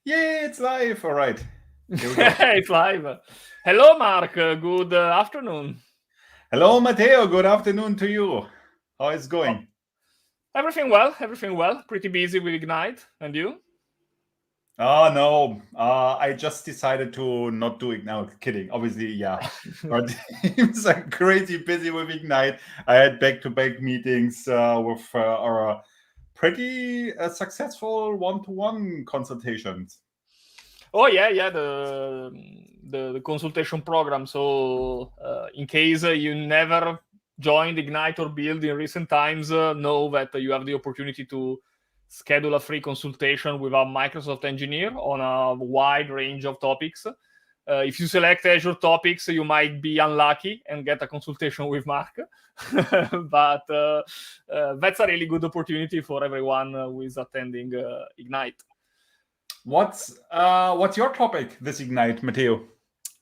Yeah, it's live. All right. Here we go. It's live. Hello, Mark. Good afternoon. Hello, Matteo. Good afternoon to you. How is it Oh, going? everything well. Everything well. Pretty busy with Ignite. And you? Oh, no. I just decided to not do it now. Kidding. Obviously, yeah. Our teams are crazy busy with Ignite. I had back-to-back meetings with our pretty successful one-to-one consultations. Oh yeah. The consultation program. So in case you never joined Ignite or Build in recent times, know that you have the opportunity to schedule a free consultation with a Microsoft engineer on a wide range of topics. If you select Azure topics, you might be unlucky and get a consultation with Mark. But that's a really good opportunity for everyone who is attending Ignite. What's your topic this Ignite, Matteo?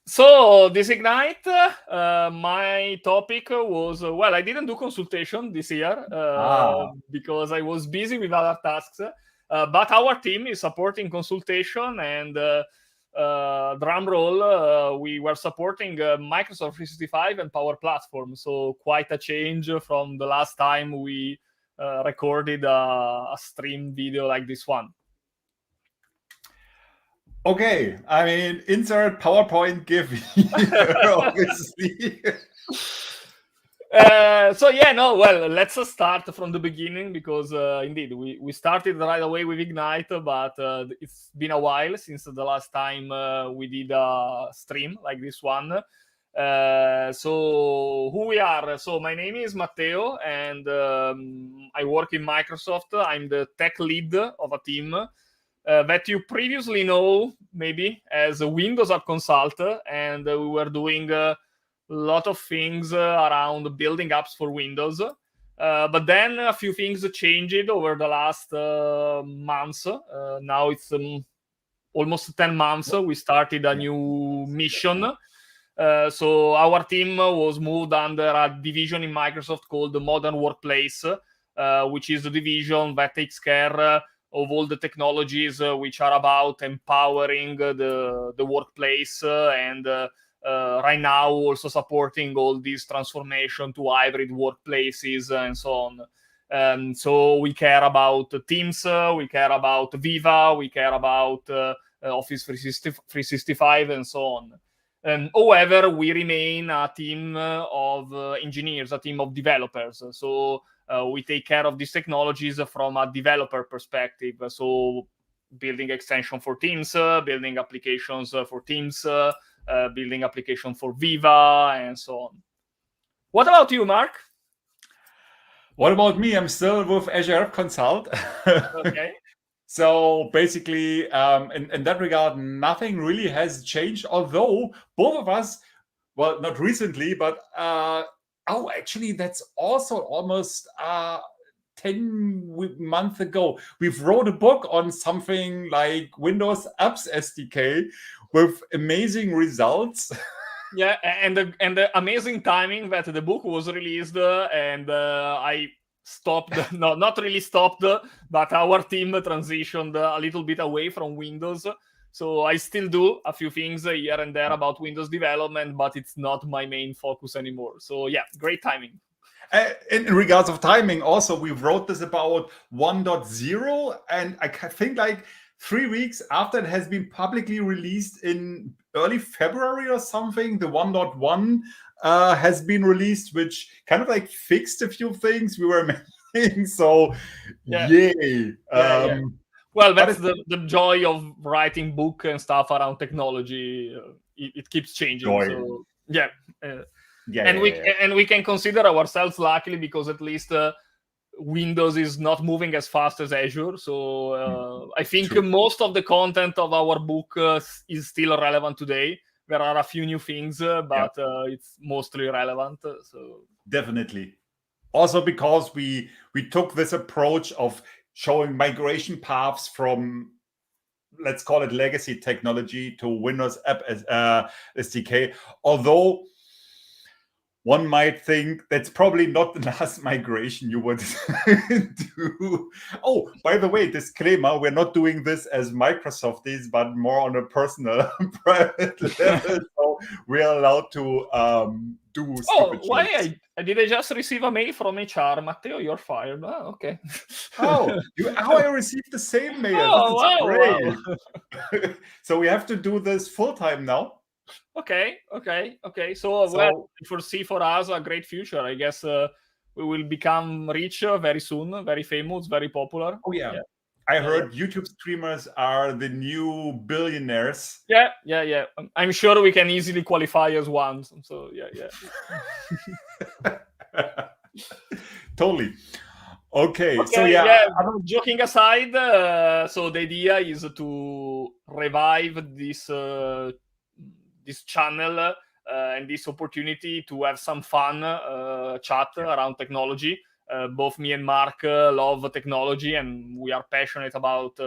So this Ignite, my topic was, well, I didn't do consultation this year because I was busy with other tasks. But our team is supporting consultation and drum roll. We were supporting Microsoft 365 and Power Platform. So quite a change from the last time we recorded a stream video like this one. Okay, I mean, insert PowerPoint GIF here, obviously. Well, let's start from the beginning because indeed we started right away with Ignite, but it's been a while since the last time we did a stream like this one. So who we are? So my name is Matteo, and I work in Microsoft. I'm the tech lead of a team that you previously know maybe as a Windows App Consultant, and we were doing a lot of things around building apps for Windows. But then a few things changed over the last months. Now it's almost 10 months. We started a new mission. So our team was moved under a division in Microsoft called the Modern Workplace, which is the division that takes care of all the technologies which are about empowering the workplace and right now also supporting all this transformation to hybrid workplaces and so on. So we care about Teams, we care about Viva, we care about Office 365 and so on. However, we remain a team of engineers, a team of developers. So we take care of these technologies from a developer perspective. So building extension for Teams, building applications for Teams, building application for Viva, and so on. What about you, Mark? What about me? I'm still with Azure Consult. Okay. So basically, in that regard, nothing really has changed. Although both of us, well, not recently, but actually, that's also almost 10 months ago. We've wrote a book on something like Windows Apps SDK with amazing results. Yeah, and the amazing timing that the book was released, and I stopped. No, not really stopped, but our team transitioned a little bit away from Windows. So I still do a few things here and there about Windows development, but it's not my main focus anymore. So yeah, great timing. In regards of timing, also we wrote this about 1.0, and I think like 3 weeks after it has been publicly released in early February or something, the 1.1 has been released, which kind of like fixed a few things we were making. So, Yeah. yay! Yeah. Well, that's the joy of writing book and stuff around technology. It keeps changing. Joy. So yeah. Yeah, and we can consider ourselves lucky because at least Windows is not moving as fast as Azure. So I think True. most of the content of our book is still relevant today. There are a few new things, but it's mostly relevant. So definitely. Also because we took this approach of showing migration paths from, let's call it legacy technology, to Windows App SDK. Although one might think that's probably not the last migration you would do. Oh, by the way, disclaimer, we're not doing this as Microsofties, but more on a personal, private level. So we're allowed to do stupid jokes. Did I just receive a mail from HR? Matteo, you're fired. Oh, okay. Oh, I received the same mail. Oh, This is great. wow. So we have to do this full-time now. Okay. So, well, I foresee for us a great future. I guess we will become rich very soon, very famous, very popular. Oh, yeah. I heard YouTube streamers are the new billionaires. Yeah. I'm sure we can easily qualify as one. So, yeah. Totally. Okay. So, joking aside, so the idea is to revive this channel and this opportunity to have some fun chat around technology. Both me and Mark love technology, and we are passionate about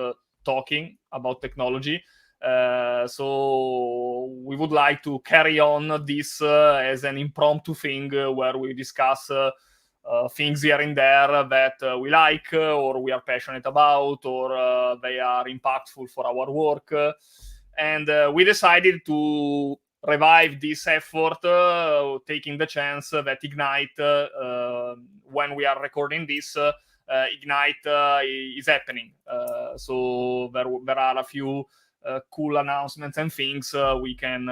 talking about technology. So we would like to carry on this as an impromptu thing where we discuss things here and there that we like or we are passionate about, or they are impactful for our work. And we decided to revive this effort, taking the chance that Ignite, when we are recording this, Ignite is happening. So there are a few cool announcements and things we can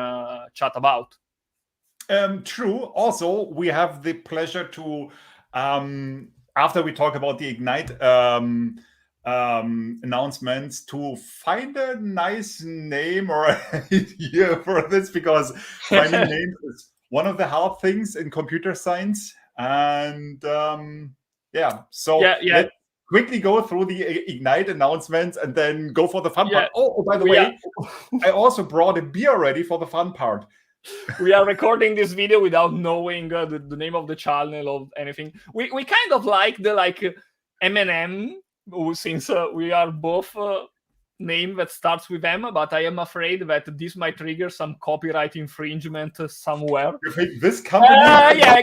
chat about. True. Also, we have the pleasure to, after we talk about the Ignite announcements, to find a nice name or idea for this, because finding names is one of the hard things in computer science. And let's quickly go through the Ignite announcements and then go for the fun part. Oh, by the way, I also brought a beer ready for the fun part. We are recording this video without knowing the name of the channel or anything. We kind of like the M&M, since we are both name that starts with M, but I am afraid that this might trigger some copyright infringement somewhere. You think this company? Yeah,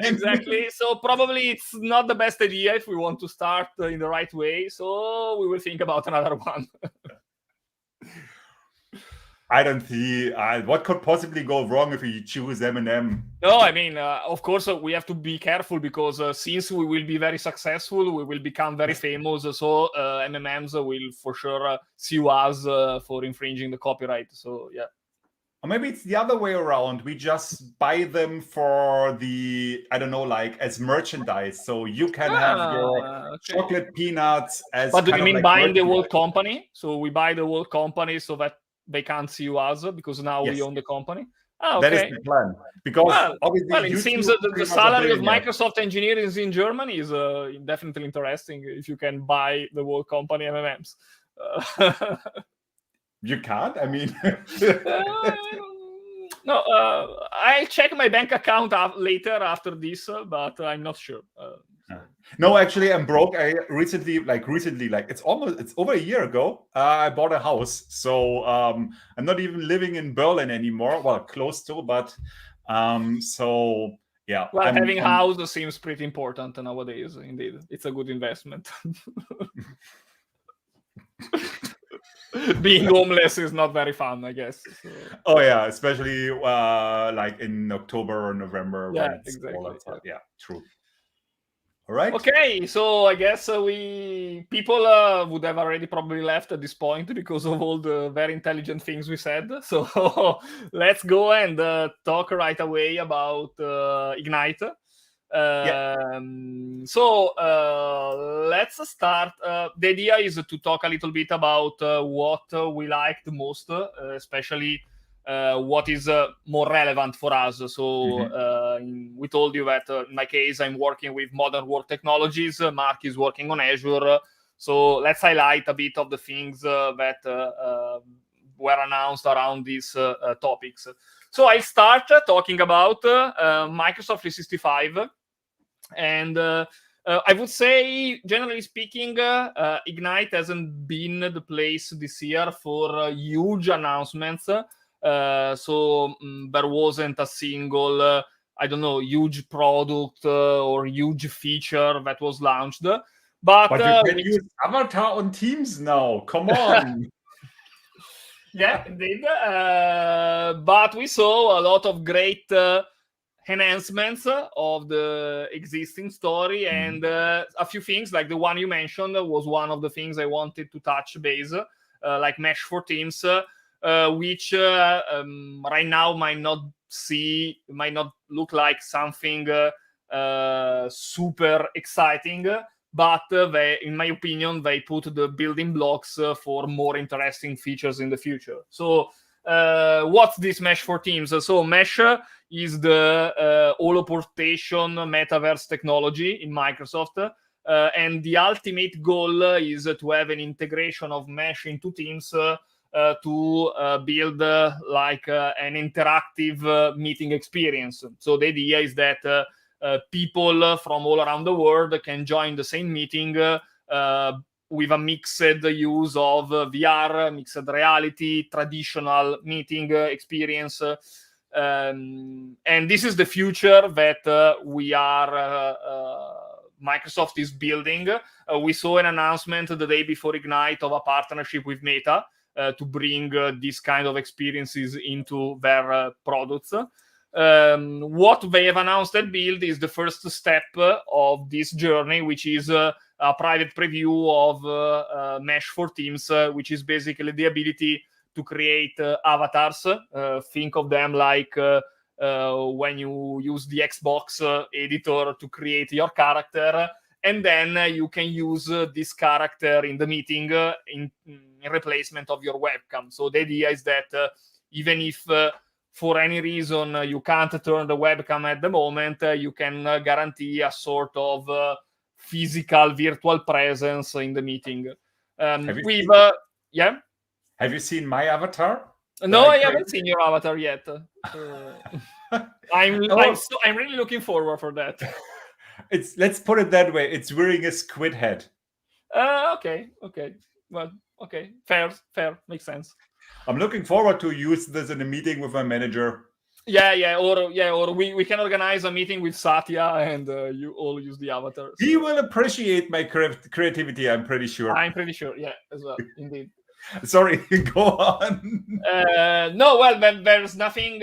exactly. So probably it's not the best idea if we want to start in the right way. So we will think about another one. I don't see what could possibly go wrong if you choose M&M. No, I mean, of course, we have to be careful because since we will be very successful, we will become very famous. So M&Ms will for sure sue us for infringing the copyright. So yeah. Or maybe it's the other way around. We just buy them for the, I don't know, like as merchandise. So you can have your chocolate peanuts as. But do you mean buying the whole company? So we buy the whole company so that they can't sue us because now we own the company. Okay. That is the plan. Because obviously, it seems that the salary of Microsoft engineers in Germany is definitely interesting if you can buy the whole company M&Ms. You can't? I mean... no, I'll check my bank account later after this, but I'm not sure. No, actually, I'm broke. I recently, it's over a year ago, I bought a house. So I'm not even living in Berlin anymore. Well, close to, but so yeah. Well, having a house seems pretty important nowadays. Indeed, it's a good investment. Being homeless is not very fun, I guess. So. Oh yeah, especially like in October or November. Yeah, exactly. Yeah, true. All right. Okay, so I guess people would have already probably left at this point because of all the very intelligent things we said. So let's go and talk right away about Ignite. So let's start. The idea is to talk a little bit about what we like the most, especially what is more relevant for us. So we told you that in my case, I'm working with modern work technologies. Mark is working on Azure. So let's highlight a bit of the things that were announced around these topics. So I start talking about Microsoft 365. And I would say, generally speaking, Ignite hasn't been the place this year for huge announcements. So there wasn't a single I don't know, huge product or huge feature that was launched. But you can use Avatar on Teams now. Come on. Yeah, indeed. But we saw a lot of great enhancements of the existing story, and a few things like the one you mentioned was one of the things I wanted to touch base, like Mesh for Teams, which right now might not look like something super exciting. But in my opinion, they put the building blocks for more interesting features in the future. So what's this Mesh for Teams? So Mesh is the holoportation metaverse technology in Microsoft. And the ultimate goal is to have an integration of Mesh into Teams to build like an interactive meeting experience. So the idea is that people from all around the world can join the same meeting with a mixed use of VR, mixed reality, traditional meeting experience. And this is the future that Microsoft is building. We saw an announcement the day before Ignite of a partnership with Meta to bring these kind of experiences into their products. What they have announced at Build is the first step of this journey, which is a private preview of Mesh for Teams, which is basically the ability to create avatars. Think of them like when you use the Xbox editor to create your character, and then you can use this character in the meeting in replacement of your webcam. So the idea is that even if for any reason you can't turn the webcam at the moment, you can guarantee a sort of physical virtual presence in the meeting. Yeah. Have you seen my avatar? No, I haven't seen your avatar yet. I'm really looking forward for that. Let's put it that way. It's wearing a squid head. Okay. Well, okay. Fair. Makes sense. I'm looking forward to use this in a meeting with my manager. Or we can organize a meeting with Satya and you all use the avatar. So. He will appreciate my creativity, I'm pretty sure. I'm pretty sure, yeah, as well, indeed. Sorry, go on. No, well, there's nothing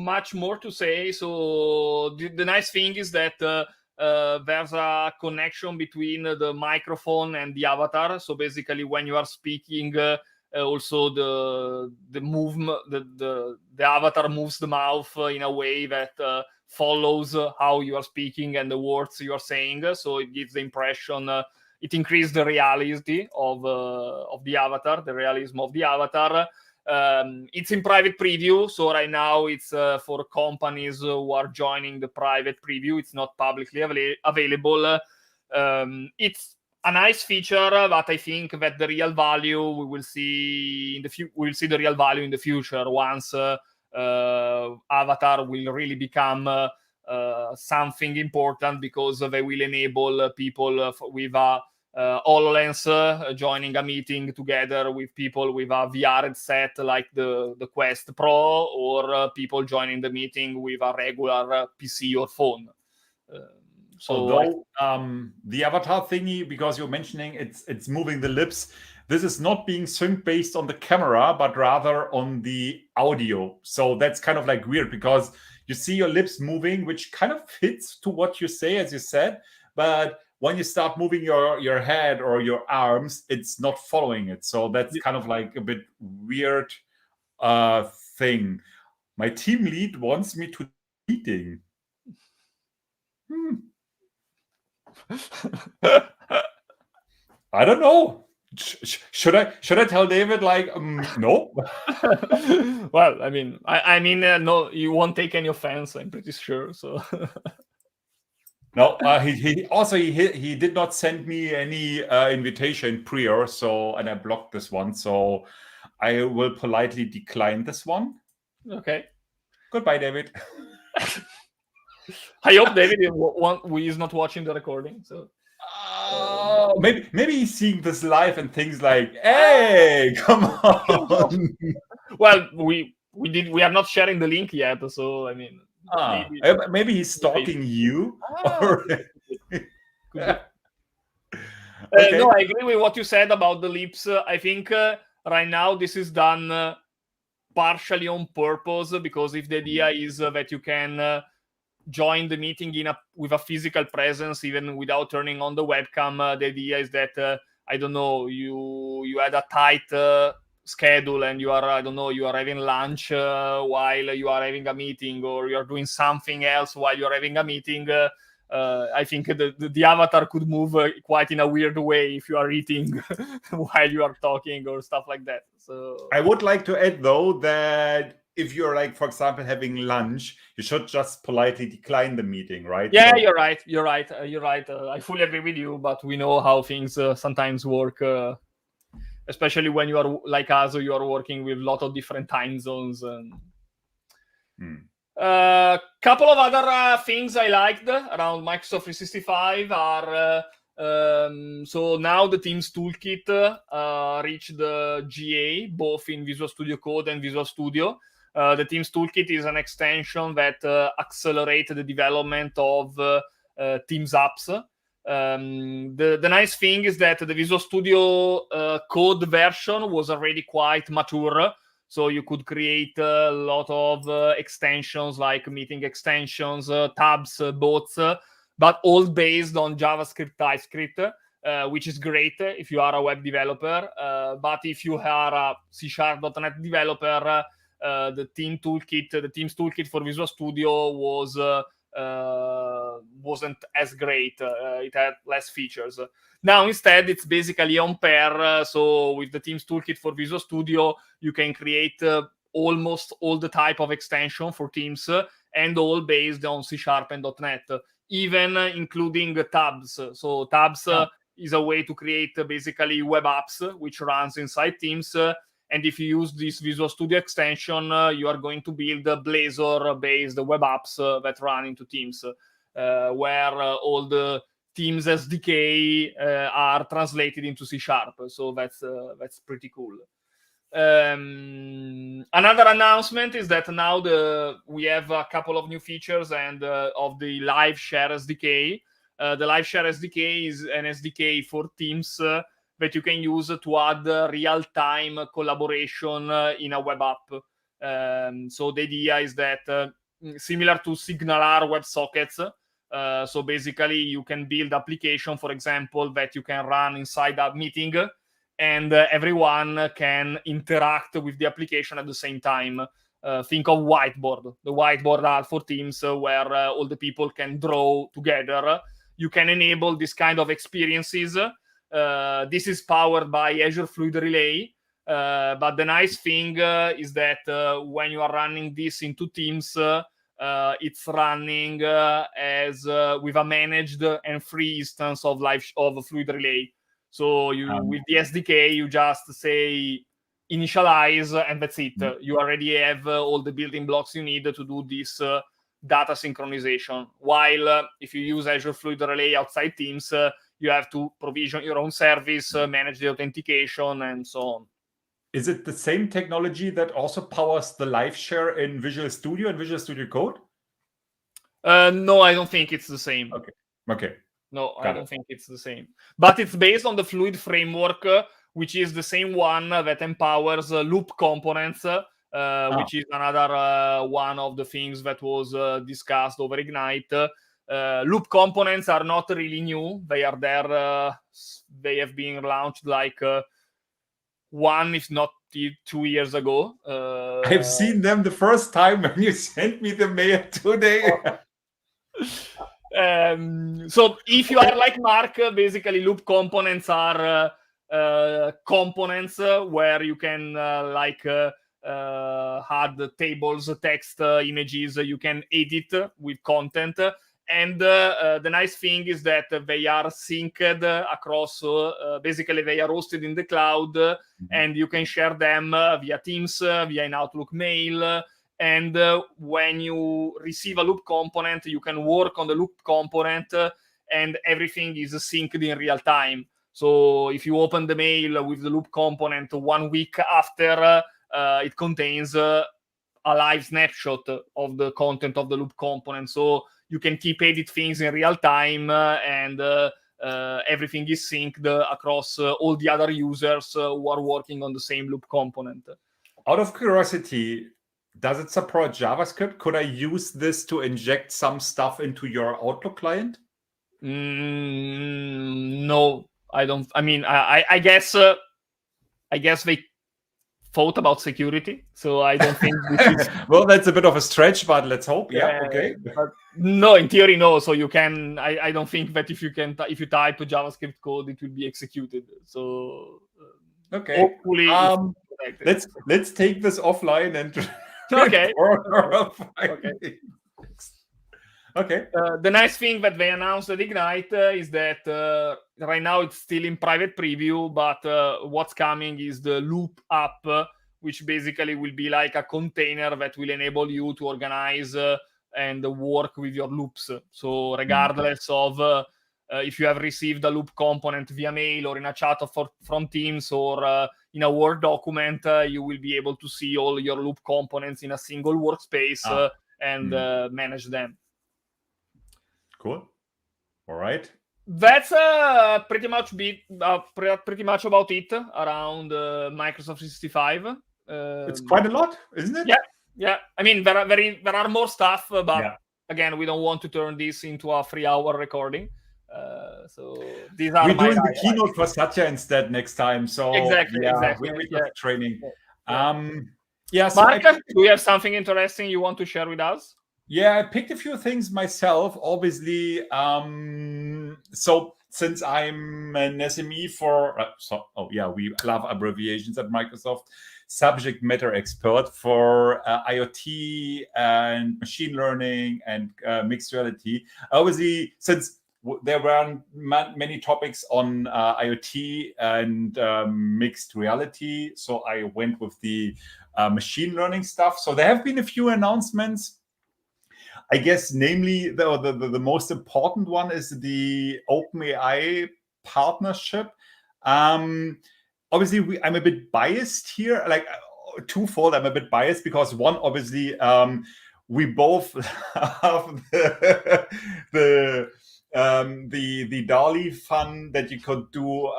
much more to say. So the nice thing is that there's a connection between the microphone and the avatar. So basically, when you are speaking, also the movement, the avatar moves the mouth in a way that follows how you are speaking and the words you are saying. So it gives the impression. It increased the reality of the avatar, the realism of the avatar. It's in private preview, so right now it's for companies who are joining the private preview. It's not publicly available. It's a nice feature, but I think that the real value we will see the real value in the future once Avatar will really become something important, because they will enable people with a HoloLens joining a meeting together with people with a VR headset like the Quest Pro, or people joining the meeting with a regular PC or phone. Although the avatar thingy, because you're mentioning it's moving the lips, this is not being synced based on the camera, but rather on the audio. So that's kind of like weird, because you see your lips moving, which kind of fits to what you say, as you said. But when you start moving your head or your arms, it's not following it. So that's kind of like a bit weird thing. My team lead wants me to meeting. I don't know. Should I tell David no? Well, I mean, no, you won't take any offense, I'm pretty sure. So no, he did not send me any invitation prior, and I blocked this one. So I will politely decline this one. Okay. Goodbye, David. I hope David is not watching the recording. So maybe he's seeing this live and things like, "Hey, come on." Well, we are not sharing the link yet, so I mean, Maybe he's stalking you. Could be. Okay. No, I agree with what you said about the leaps. I think right now this is done partially on purpose, because if the idea is that you can join the meeting with a physical presence even without turning on the webcam, the idea is that I don't know, you had a tight schedule and you are, I don't know, you are having lunch while you are having a meeting, or you are doing something else while you are having a meeting. I think the avatar could move quite in a weird way if you are eating while you are talking or stuff like that. So I would like to add, though, that if you're, like, for example, having lunch, you should just politely decline the meeting, right? yeah, so... you're right. I fully agree with you, but we know how things sometimes work, especially when you are like us, you are working with a lot of different time zones. Couple of other things I liked around Microsoft 365 are so now the Teams Toolkit reached the GA both in Visual Studio Code and Visual Studio. The Teams Toolkit is an extension that accelerates the development of Teams apps. The nice thing is that the Visual Studio Code version was already quite mature. So you could create a lot of extensions like meeting extensions, tabs, bots, but all based on JavaScript, TypeScript, which is great if you are a web developer. But if you are a C#.NET developer, the Teams Toolkit for Visual Studio wasn't as great. It had less features. Now, instead, it's basically on pair. So with the Teams Toolkit for Visual Studio, you can create almost all the type of extension for Teams, and all based on C# and .NET, even including tabs. So tabs is a way to create basically web apps which runs inside Teams. And if you use this Visual Studio extension, you are going to build Blazor-based web apps that run into Teams, where all the Teams SDK are translated into C#. So that's pretty cool. Another announcement is that now we have a couple of new features and of the Live Share SDK. The Live Share SDK is an SDK for Teams that you can use to add real-time collaboration in a web app. So the idea is that similar to SignalR WebSockets, so basically you can build application, for example, that you can run inside a meeting, and everyone can interact with the application at the same time. Think of whiteboard. The whiteboard are for Teams where all the people can draw together. You can enable this kind of experiences. This is powered by Azure Fluid Relay. But the nice thing is that when you are running this into Teams, it's running as with a managed and free instance of Fluid Relay. So with the SDK, you just say initialize, and that's it. You already have all the building blocks you need to do this data synchronization. While if you use Azure Fluid Relay outside Teams, you have to provision your own service, manage the authentication, and so on. Is it the same technology that also powers the live share in Visual Studio and Visual Studio Code? No, I don't think it's the same. Okay. No, I don't think it's the same. But it's based on the Fluid framework, which is the same one that empowers loop components, which is another one of the things that was discussed over Ignite. Loop components are not really new. They are there. They have been launched like 1, if not 2 years ago. I've seen them the first time when you sent me the mail today. So if you are like Mark, basically loop components are components where you can add tables, text, images. You can edit with content. And the nice thing is that they are synced across, basically they are hosted in the cloud, and you can share them via Teams, via an Outlook mail. And when you receive a loop component, you can work on the loop component, and everything is synced in real time. So if you open the mail with the loop component 1 week after, it contains a live snapshot of the content of the loop component. So you can keep edit things in real time, and everything is synced across all the other users who are working on the same loop component. Out of curiosity, does it support JavaScript? Could I use this to inject some stuff into your Outlook client? No, I don't. I mean, I guess they thought about security, so I don't think this is. Well, that's a bit of a stretch, but let's hope. Yeah, okay. But no, in theory, no. So you can. I don't think that if you type a JavaScript code, it will be executed. So okay. Hopefully, let's take this offline and. Okay. Okay. The nice thing that they announced at Ignite is that right now it's still in private preview, but what's coming is the Loop app, which basically will be like a container that will enable you to organize and work with your loops. So regardless of if you have received a loop component via mail or in a chat from Teams or in a Word document, you will be able to see all your loop components in a single workspace and manage them. Cool. All right. That's pretty much about it around Microsoft 365. It's quite a lot, isn't it? Yeah. I mean, there are more stuff, but again, we don't want to turn this into a 3-hour recording. So these are we're doing the keynote for Satya instead next time. So exactly. We have training. So Marc, do you have something interesting you want to share with us? Yeah, I picked a few things myself, obviously. So since I'm an SME we love abbreviations at Microsoft, subject matter expert for IoT and machine learning and mixed reality. Obviously, since there were many topics on IoT and mixed reality, so I went with the machine learning stuff. So there have been a few announcements. I guess, namely, the most important one is the OpenAI partnership. Obviously, I'm a bit biased here, like twofold. I'm a bit biased because one, obviously, we both have the DALL-E fun that you could do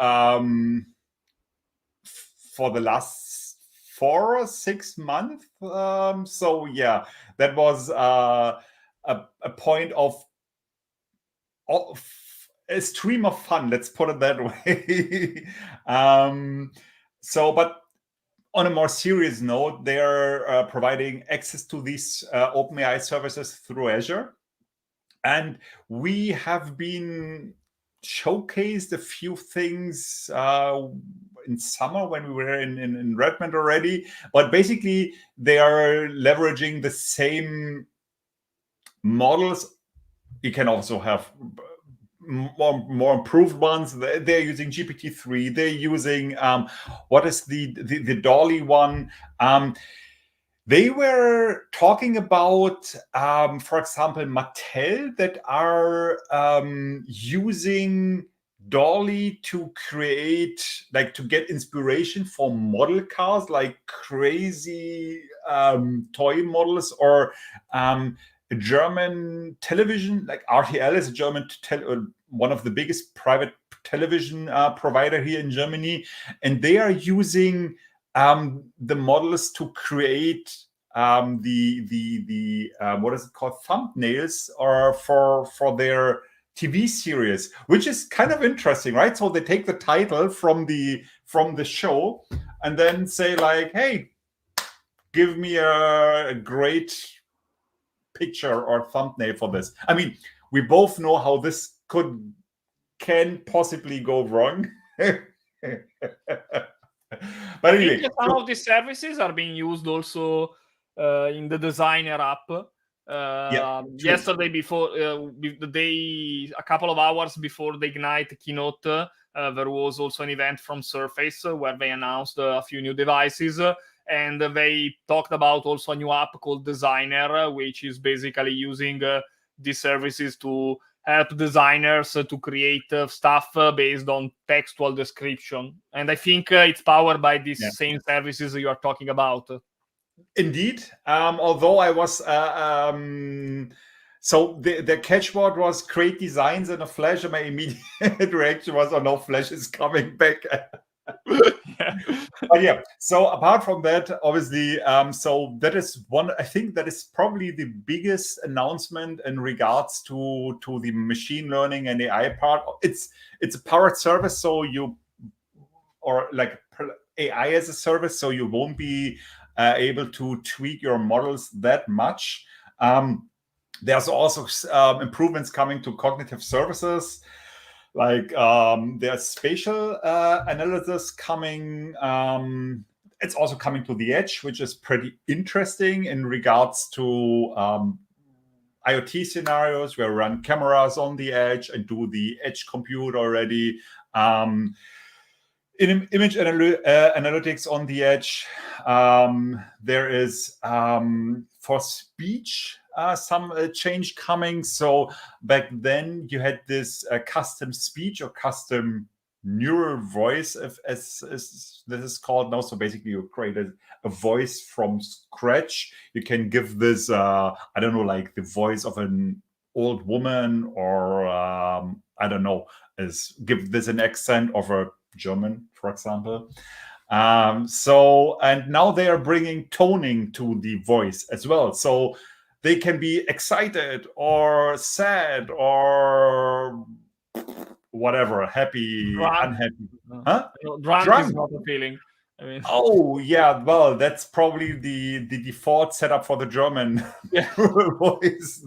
for the last 4 or 6 months. So yeah, that was a point of a stream of fun, let's put it that way. But on a more serious note, they're providing access to these OpenAI services through Azure. And we have been showcased a few things in summer when we were in Redmond already. But basically, they are leveraging the same models. You can also have more improved ones. They're using GPT-3. They're using what is the DALL-E one? They were talking about, for example, Mattel that are using DALL-E to create, like, to get inspiration for model cars, like crazy toy models, or a German television, like RTL is a German one of the biggest private television provider here in Germany, and they are using the models to create the what is it called, thumbnails, or for their TV series, which is kind of interesting, right? So they take the title from the show and then say, like, hey, give me a great picture or thumbnail for this. I mean, we both know how this can possibly go wrong. But anyway, some of these services are being used also in the Designer app. Yesterday, a couple of hours before the Ignite keynote, there was also an event from Surface where they announced a few new devices, and they talked about also a new app called Designer, which is basically using these services to help designers to create stuff based on textual description. And I think it's powered by these same services you are talking about. Indeed. Although I was so the catchword was create designs in a Flash, and my immediate reaction was, "Oh no, Flash is coming back." Yeah. But yeah, so apart from that, obviously, so that is one. I think that is probably the biggest announcement in regards to the machine learning and AI part. It's a powered service, so you or like AI as a service, so you won't be able to tweak your models that much. There's also improvements coming to cognitive services, like there's spatial analysis coming. It's also coming to the edge, which is pretty interesting in regards to IoT scenarios where we run cameras on the edge and do the edge compute already. In image analytics on the edge, there is for speech some change coming. So back then you had this custom speech or custom neural voice, as this is called now. So basically you created a voice from scratch. You can give this, I don't know, like the voice of an old woman, or I don't know, give this an accent of a German, for example. So, and now they are bringing toning to the voice as well. So they can be excited or sad or whatever, happy, Drunk. unhappy. Huh? Drunk, Drunk is not a feeling. I mean, oh yeah, well, that's probably the default setup for the German voice.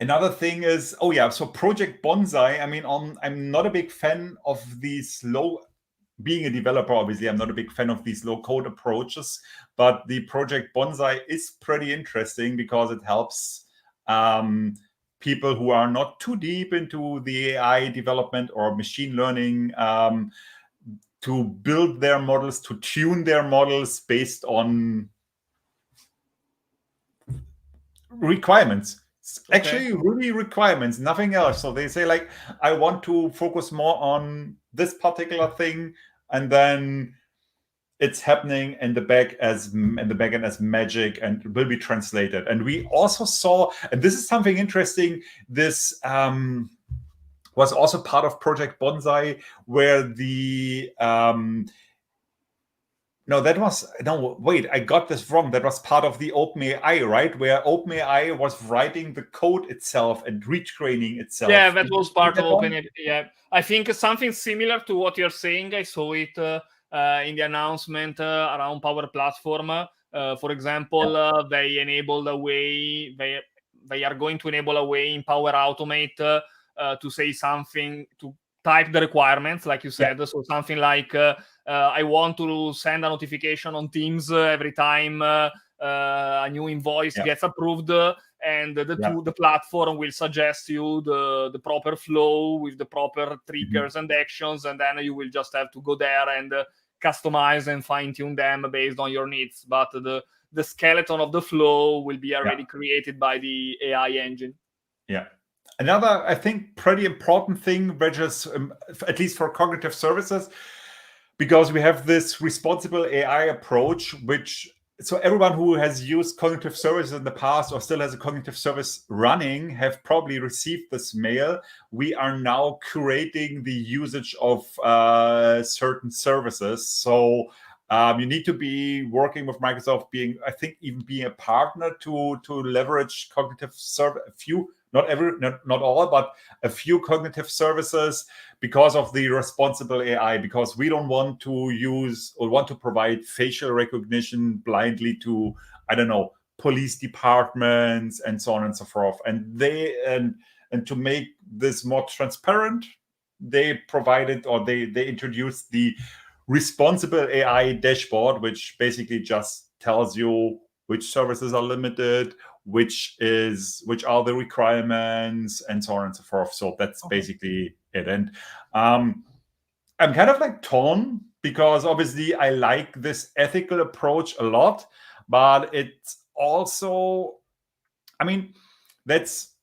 Another thing is, oh yeah, so Project Bonsai. I mean, I'm not a big fan of these being a developer, obviously, I'm not a big fan of these low code approaches, but the Project Bonsai is pretty interesting because it helps people who are not too deep into the AI development or machine learning to build their models, to tune their models based on requirements. Actually, really requirements, nothing else. So they say, like, I want to focus more on this particular thing, and then it's happening in the back end as magic and will be translated. And we also saw, and this is something interesting, this was also part of Project Bonsai, where the I got this wrong. That was part of the OpenAI, right? Where OpenAI was writing the code itself and retraining itself. Yeah, that was part of OpenAI. Yeah, I think something similar to what you're saying. I saw it in the announcement around Power Platform. For example, they enabled a way. They are going to enable a way in Power Automate to say something, to type the requirements, like you said. So something like I want to send a notification on Teams every time a new invoice gets approved, and the platform will suggest you the proper flow with the proper triggers and actions, and then you will just have to go there and customize and fine-tune them based on your needs. But the skeleton of the flow will be already created by the AI engine. Yeah. Another, I think, pretty important thing, which is at least for cognitive services, because we have this responsible AI approach, so everyone who has used cognitive services in the past or still has a cognitive service running have probably received this mail. We are now curating the usage of certain services. So you need to be working with Microsoft, I think even being a partner to leverage cognitive service, not all, but a few cognitive services, because of the responsible AI, because we don't want to use or want to provide facial recognition blindly to, I don't know, police departments and so on and so forth. And and to make this more transparent, they provided, or they introduced the responsible AI dashboard, which basically just tells you which services are limited, which are the requirements, and so on and so forth. So that's basically it. And I'm kind of like torn, because obviously I like this ethical approach a lot, but it's also, I mean, that's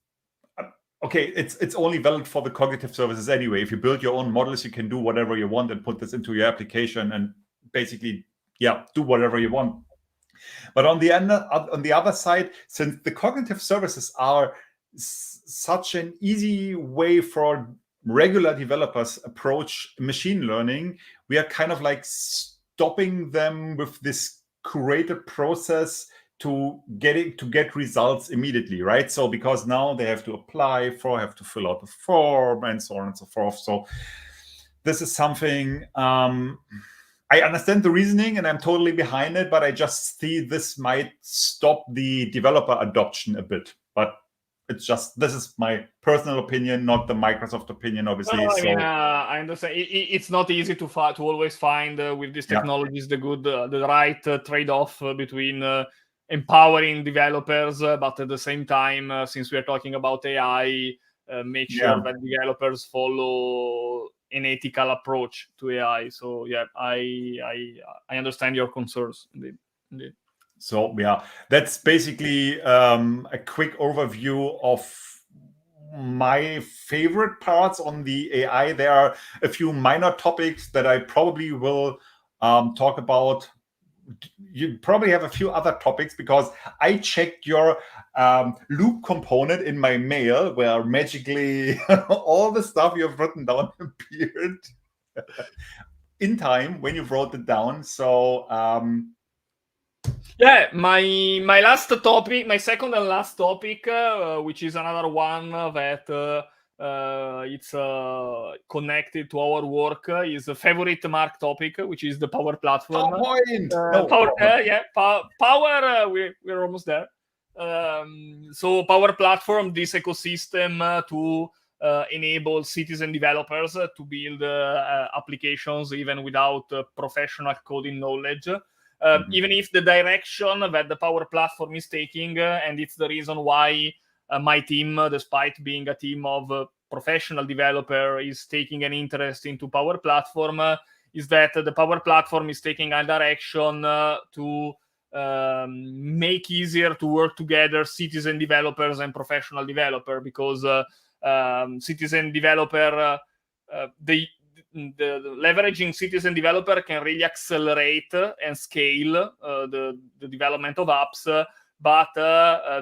okay. It's only valid for the cognitive services anyway. If you build your own models, you can do whatever you want and put this into your application and basically do whatever you want. But on the other side, since the cognitive services are such an easy way for regular developers approach machine learning, we are kind of like stopping them with this curated process to get results immediately, right? So because now they have to apply for, have to fill out the form, and so on and so forth. So this is something I understand the reasoning and I'm totally behind it, but I just see this might stop the developer adoption a bit. But it's just, this is my personal opinion, not the Microsoft opinion, obviously. No, I mean, I understand. It's not easy to always find with these technologies the right trade-off between empowering developers, but at the same time, since we are talking about AI, make sure that developers follow an ethical approach to AI. So I understand your concerns indeed. So that's basically a quick overview of my favorite parts on the AI. There are a few minor topics that I probably will talk about. You probably have a few other topics because I checked your loop component in my mail where magically all the stuff you've written down appeared in time when you wrote it down. So my last topic, my second and last topic, which is another one that it's connected to our work, is a favorite Marc topic, which is the Power Platform. Power. We're almost there. So Power Platform, this ecosystem to enable citizen developers to build applications even without professional coding knowledge. Even if the direction that the Power Platform is taking, and it's the reason why my team, despite being a team of professional developer, is taking an interest into Power Platform, is that the Power Platform is taking a direction to make easier to work together citizen developers and professional developer, because citizen developer, the leveraging citizen developer can really accelerate and scale the development of apps, but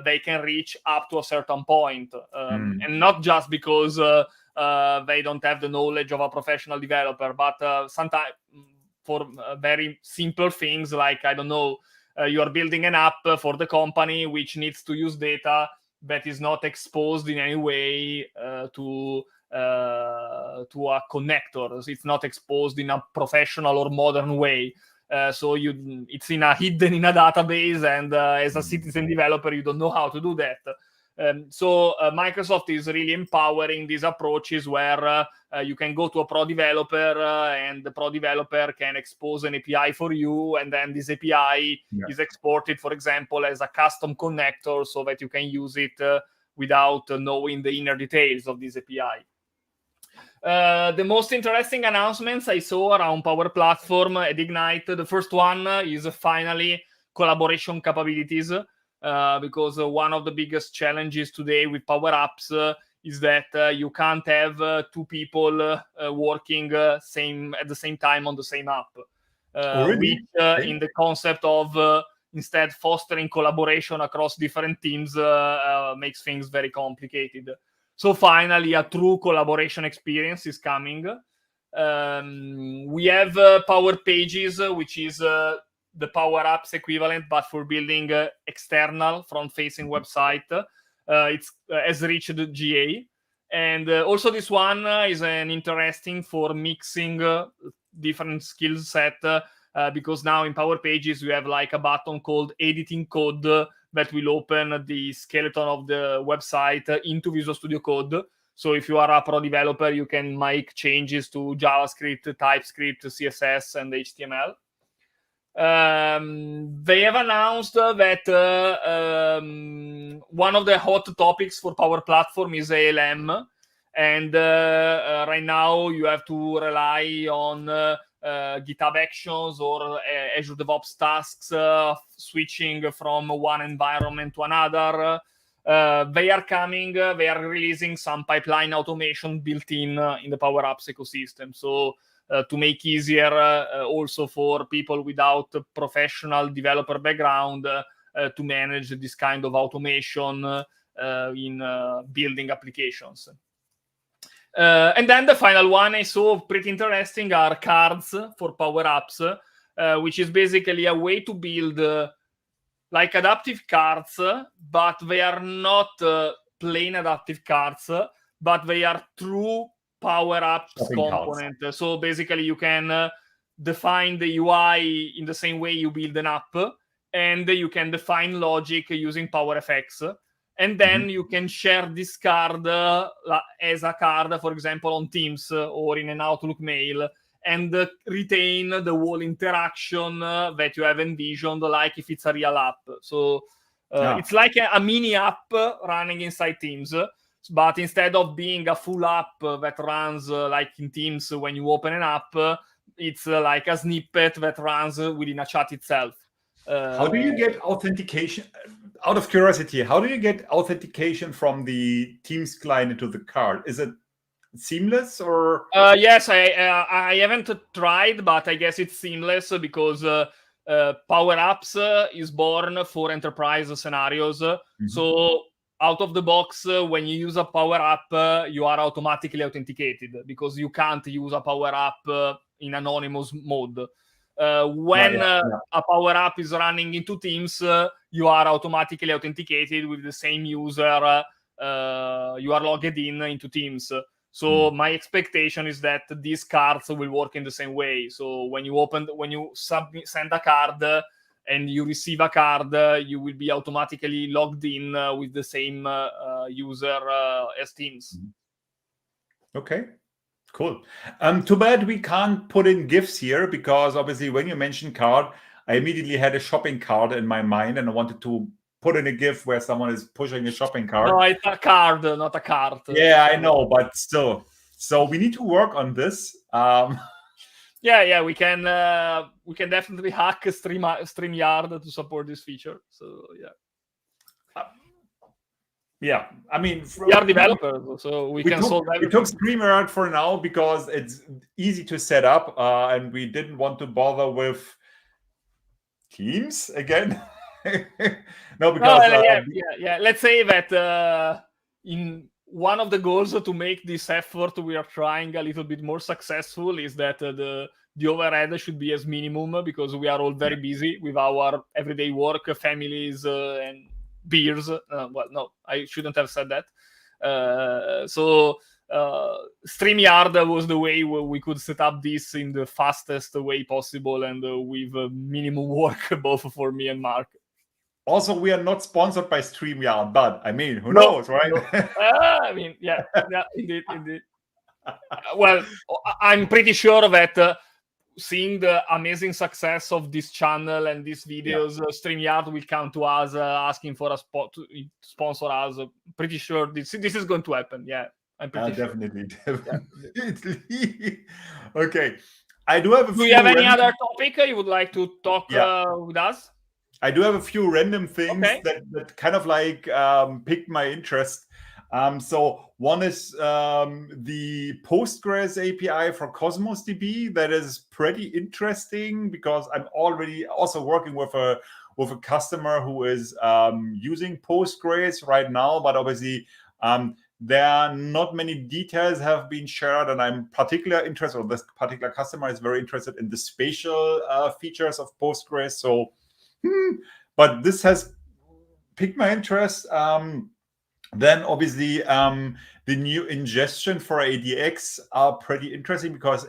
they can reach up to a certain point, and not just because they don't have the knowledge of a professional developer, but sometimes for very simple things like, I don't know, you are building an app for the company which needs to use data that is not exposed in any way to a connector. It's not exposed in a professional or modern way. So it's hidden in a database, and as a citizen developer, you don't know how to do that. So Microsoft is really empowering these approaches where you can go to a pro developer and the pro developer can expose an API for you, and then this API is exported, for example, as a custom connector so that you can use it without knowing the inner details of this API. The most interesting announcements I saw around Power Platform at Ignite, the first one is finally collaboration capabilities, because one of the biggest challenges today with Power Apps is that you can't have two people working at the same time on the same app. Which in the concept of instead fostering collaboration across different teams makes things very complicated. So finally, a true collaboration experience is coming. We have Power Pages, which is the Power Apps equivalent, but for building external front-facing website. It has reached GA. And also this one is an interesting for mixing different skill set, because now in Power Pages, we have like a button called Editing Code that will open the skeleton of the website into Visual Studio Code. So if you are a pro developer, you can make changes to JavaScript, TypeScript, CSS, and HTML. They have announced that one of the hot topics for Power Platform is ALM. And right now you have to rely on GitHub Actions or Azure DevOps tasks, switching from one environment to another. They are releasing some pipeline automation built in the Power Apps ecosystem. So to make easier also for people without a professional developer background to manage this kind of automation in building applications. And then the final one I saw pretty interesting are cards for power-ups, which is basically a way to build like adaptive cards, but they are not plain adaptive cards, but they are true power-ups component. So basically you can define the UI in the same way you build an app, and you can define logic using PowerFX. And then you can share this card as a card, for example, on Teams or in an Outlook mail, and retain the whole interaction that you have envisioned, like if it's a real app. So it's like a mini app running inside Teams, but instead of being a full app that runs like in Teams when you open an app, it's like a snippet that runs within a chat itself. How do you get authentication? Out of curiosity, how do you get authentication from the Teams client into the card? Is it seamless or? Yes, I haven't tried, but I guess it's seamless because Power Apps is born for enterprise scenarios. So out of the box, when you use a Power App, you are automatically authenticated because you can't use a Power App in anonymous mode. When a Power App is running into Teams, you are automatically authenticated with the same user. You are logged into Teams. So my expectation is that these cards will work in the same way. So when you send a card and you receive a card, you will be automatically logged in with the same user as Teams. Okay. Cool. Too bad we can't put in GIFs here, because obviously when you mentioned card, I immediately had a shopping cart in my mind, and I wanted to put in a GIF where someone is pushing a shopping cart. No, it's a card, not a cart. Yeah, I know, but still. So we need to work on this. Yeah, we can definitely hack StreamYard to support this feature. So yeah, I mean, we are developers, so we can solve everything. We took StreamYard for now because it's easy to set up, and we didn't want to bother with Teams again. No, because yeah. Let's say that in one of the goals to make this effort we are trying a little bit more successful is that the overhead should be as minimum, because we are all very busy with our everyday work, families, and beers. Well, no, I shouldn't have said that. So StreamYard was the way where we could set up this in the fastest way possible and with minimum work both for me and Mark. Also, we are not sponsored by StreamYard, but I mean, who knows, right? I mean, yeah, indeed. Well, I'm pretty sure that seeing the amazing success of this channel and these videos, StreamYard will come to us asking for a spot to sponsor us. Pretty sure this is going to happen. Yeah, I'm pretty sure. Definitely. Okay. I do have a few. Do you have any other topic you would like to talk with us? I do have a few random things that kind of like piqued my interest. So one is the Postgres API for Cosmos DB. That is pretty interesting because I'm already also working with a customer who is using Postgres right now, but obviously there are not many details have been shared, and I'm particularly interested, or this particular customer is very interested in the spatial features of Postgres. So, but this has piqued my interest. Then obviously the new ingestion for ADX are pretty interesting because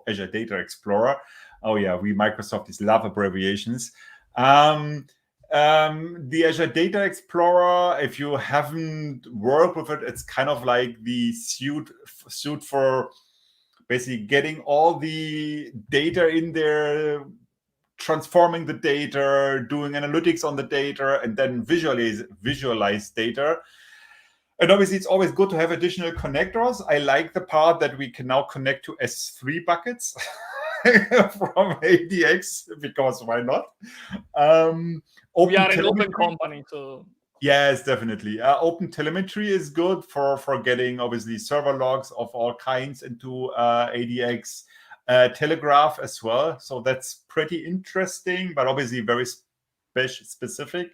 Azure Data Explorer. Oh yeah, we Microsofties love abbreviations. The Azure Data Explorer, if you haven't worked with it, it's kind of like the suit for basically getting all the data in there, transforming the data, doing analytics on the data, and then visualize data. And obviously, it's always good to have additional connectors. I like the part that we can now connect to S3 buckets from ADX, because why not? We are an open company, so... Yes, definitely. Open telemetry is good for getting, obviously, server logs of all kinds into ADX. Telegraph as well. So that's pretty interesting, but obviously very specific.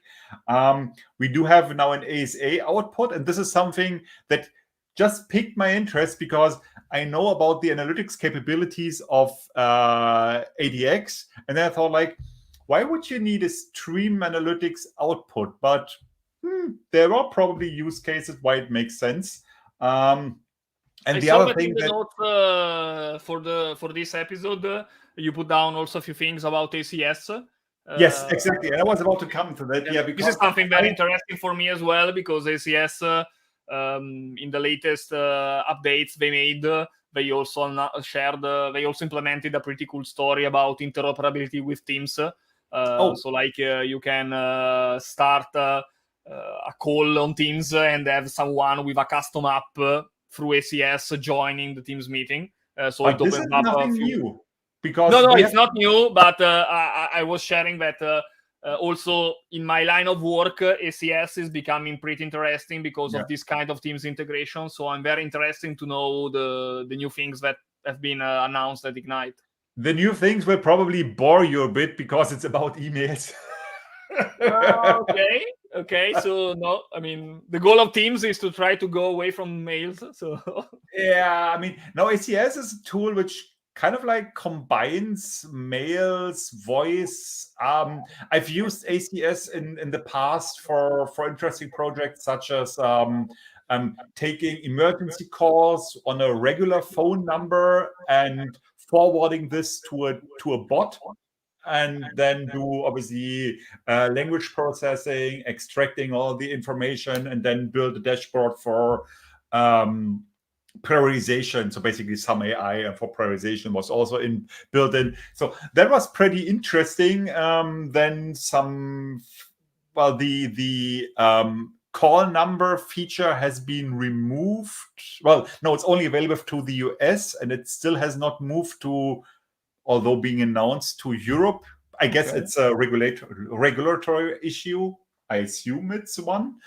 We do have now an ASA output, and this is something that just piqued my interest because I know about the analytics capabilities of ADX, and then I thought, like, why would you need a stream analytics output? But there are probably use cases why it makes sense. And I the saw other that in thing the that notes for this episode, you put down also a few things about ACS. yes, exactly, and I was about to come to that. Yeah, because this is something very interesting for me as well, because ACS in the latest updates they made, they also shared, they also implemented a pretty cool story about interoperability with Teams. So like you can start a call on Teams and have someone with a custom app through ACS joining the Teams meeting. So but it this opens is up nothing a few. new. Because No, it's not new, but I was sharing that also in my line of work, ACS is becoming pretty interesting because of this kind of Teams integration. So I'm very interested to know the new things that have been announced at Ignite. The new things will probably bore you a bit because it's about emails. Okay. So no, I mean, the goal of Teams is to try to go away from mails. So yeah, I mean, no, ACS is a tool which kind of like combines mails, voice. I've used ACS in the past for interesting projects such as taking emergency calls on a regular phone number and forwarding this to a bot, and then do obviously language processing, extracting all the information, and then build a dashboard for prioritization. So basically some AI for prioritization was also built in. So that was pretty interesting. Then the call number feature has been removed. Well, no, it's only available to the US, and it still has not moved to, although being announced, to Europe. I guess it's a regulatory issue. I assume it's one.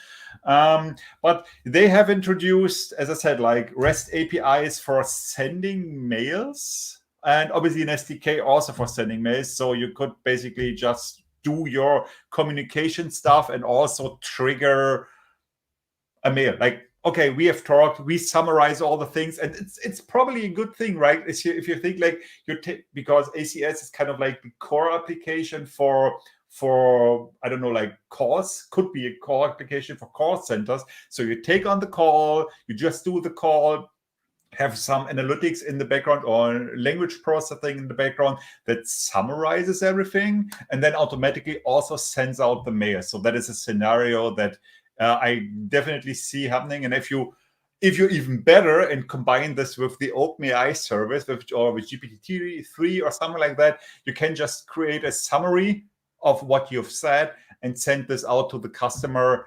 But they have introduced, as I said, like REST APIs for sending mails, and obviously an SDK also for sending mails. So you could basically just do your communication stuff and also trigger a mail. Like, okay, we have talked, we summarize all the things, and it's probably a good thing, right? If you think like because ACS is kind of like the core application for I don't know, like calls, could be a core application for call centers. So you take on the call, you just do the call, have some analytics in the background or language processing in the background that summarizes everything, and then automatically also sends out the mail. So that is a scenario that I definitely see happening. And if you're even better and combine this with the OpenAI service or with GPT-3 or something like that, you can just create a summary of what you've said and send this out to the customer,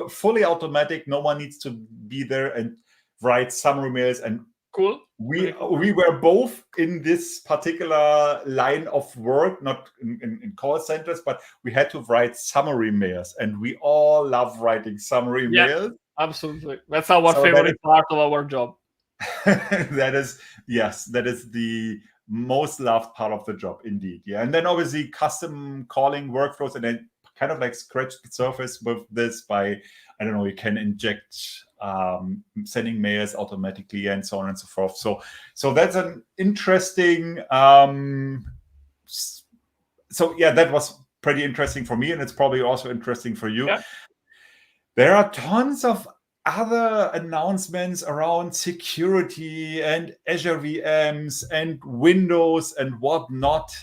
fully automatic. No one needs to be there and write summary mails. And cool. We were both in this particular line of work, not in call centers, but we had to write summary mails, and we all love writing summary mails. Absolutely, that's our favorite part of our job. That is the most loved part of the job, indeed. Yeah, and then obviously custom calling workflows, and then kind of like scratch the surface with this by, I don't know, you can inject sending mails automatically and so on and so forth. So that's an interesting. So yeah, that was pretty interesting for me, and it's probably also interesting for you. Yeah. There are tons of other announcements around security and Azure VMs and Windows and whatnot.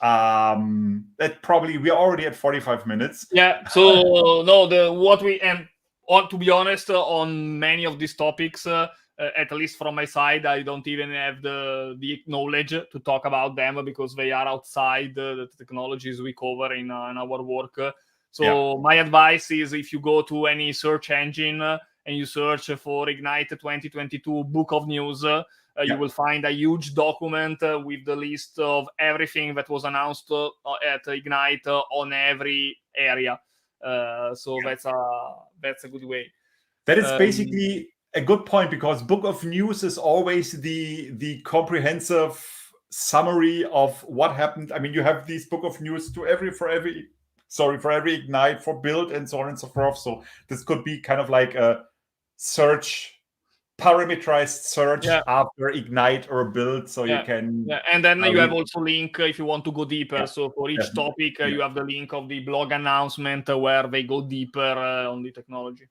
That probably, we're already at 45 minutes. Yeah. So no, to be honest, on many of these topics, at least from my side, I don't even have the knowledge to talk about them because they are outside the technologies we cover in our work. So my advice is, if you go to any search engine and you search for Ignite 2022 Book of News, you will find a huge document with the list of everything that was announced at Ignite on every area. So that's a good way. That is basically a good point, because book of news is always the comprehensive summary of what happened. I mean, you have these book of news for every Ignite, for build, and so on and so forth. So this could be kind of like a parameterized search after Ignite or build, so you can. Yeah, and then you have also link if you want to go deeper. Yeah. So for each topic, you have the link of the blog announcement where they go deeper on the technology.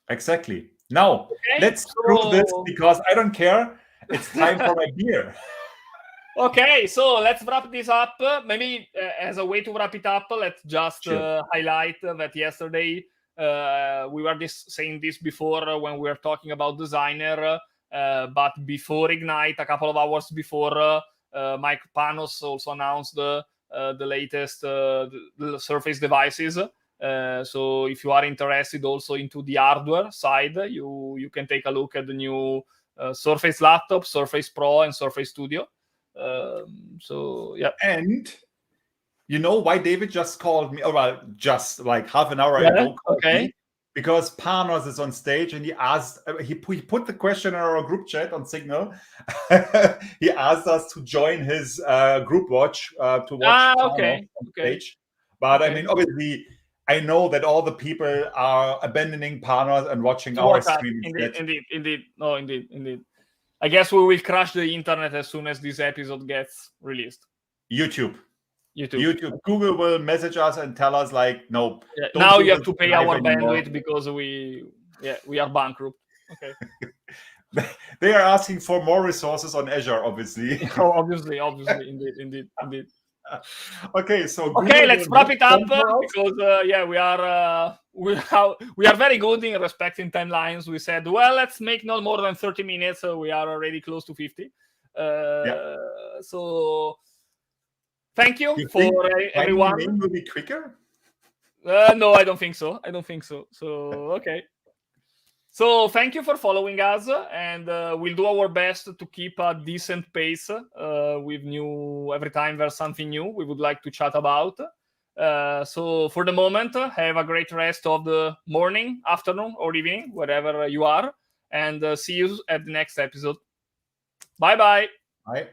Exactly. Now, let's prove this, because I don't care. It's time for my beer. Okay, so let's wrap this up. Maybe as a way to wrap it up, let's just highlight that yesterday we were saying this before when we were talking about Designer, but before Ignite, a couple of hours before, Mike Panos also announced the latest the Surface devices. So if you are interested also into the hardware side, you can take a look at the new Surface laptop, Surface Pro, and Surface Studio. So yeah. And you know why David just called me? Oh, well, just like half an hour ago. Okay. Because Panos is on stage, and he asked, he put the question in our group chat on Signal. He asked us to join his group watch to watch Panos on stage. But I mean, obviously, I know that all the people are abandoning Panos and watching our stream instead. Indeed. I guess we will crash the internet as soon as this episode gets released. YouTube. Google will message us and tell us like, no. Yeah, now you have to pay our bandwidth because we are bankrupt. Okay. They are asking for more resources on Azure, obviously. Obviously, indeed. Okay, so let's wrap it up because we are very good in respecting timelines. We said, well, let's make not more than 30 minutes. So we are already close to 50. So thank you for everyone. Name will be quicker? No, I don't think so. So okay. So thank you for following us, and we'll do our best to keep a decent pace with every time there's something new we would like to chat about. So for the moment, have a great rest of the morning, afternoon, or evening, wherever you are, and see you at the next episode. Bye-bye. Bye.